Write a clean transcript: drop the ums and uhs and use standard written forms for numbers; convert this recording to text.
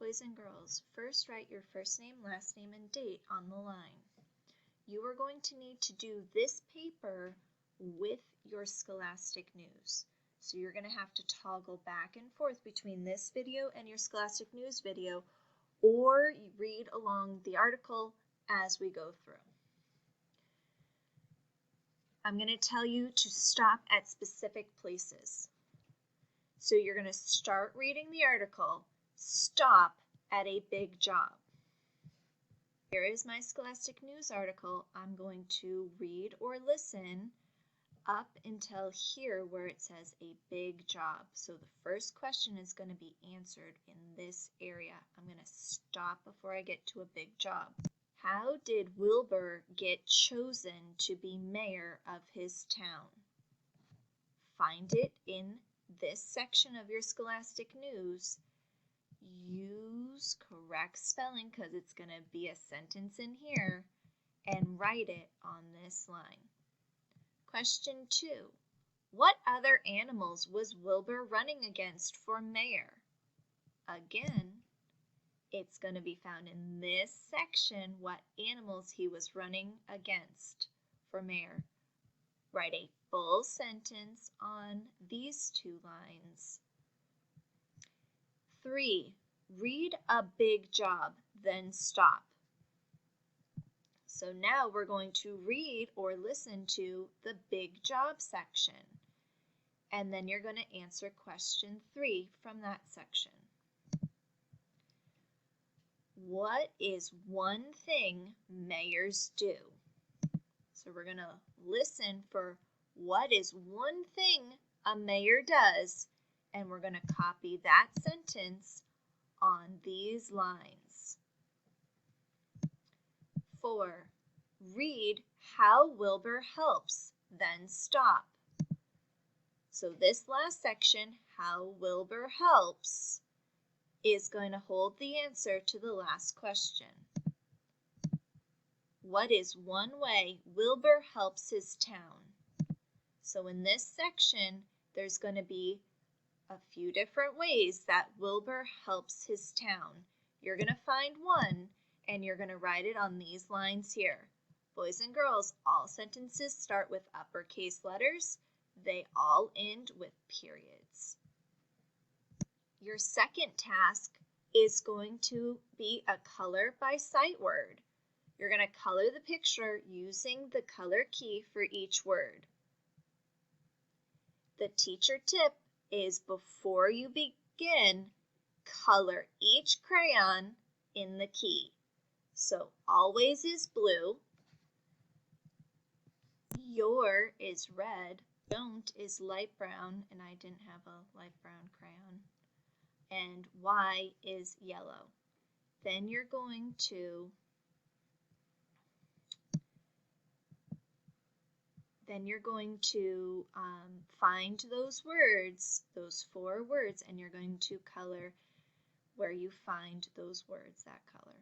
Boys and girls, first write your first name, last name, and date on the line. You are going to need to do this paper with your Scholastic News. So you're going to have to toggle back and forth between this video and your Scholastic News video, or you read along the article as we go through. I'm going to tell you to stop at specific places. So you're going to start reading the article, stop at a big job. Here is my Scholastic News article. I'm going to read or listen up until here where it says a big job. So the first question is going to be answered in this area. I'm going to stop before I get to a big job. How did Wilbur get chosen to be mayor of his town? Find it in this section of your Scholastic News. Use correct spelling because it's going to be a sentence in here, and write it on this line. Question 2. What other animals was Wilbur running against for mayor? Again, it's going to be found in this section what animals he was running against for mayor. Write a full sentence on these 2 lines. 3. Read a big job, then stop. So now we're going to read or listen to the big job section. And then you're going to answer question 3 from that section. What is one thing mayors do? So we're going to listen for what is one thing a mayor does, and we're going to copy that sentence on these lines. 4. Read how Wilbur helps, then stop. So this last section, how Wilbur helps, is going to hold the answer to the last question. What is one way Wilbur helps his town? So in this section, there's going to be a few different ways that Wilbur helps his town. You're going to find one, and you're going to write it on these lines here. Boys and girls, all sentences start with uppercase letters. They all end with periods. Your second task is going to be a color by sight word. You're going to color the picture using the color key for each word. The teacher tip is before you begin, color each crayon in the key. So always is blue, your is red, don't is light brown, and I didn't have a light brown crayon, and Y is yellow. Then you're going to find those words, those 4 words, and you're going to color where you find those words, that color.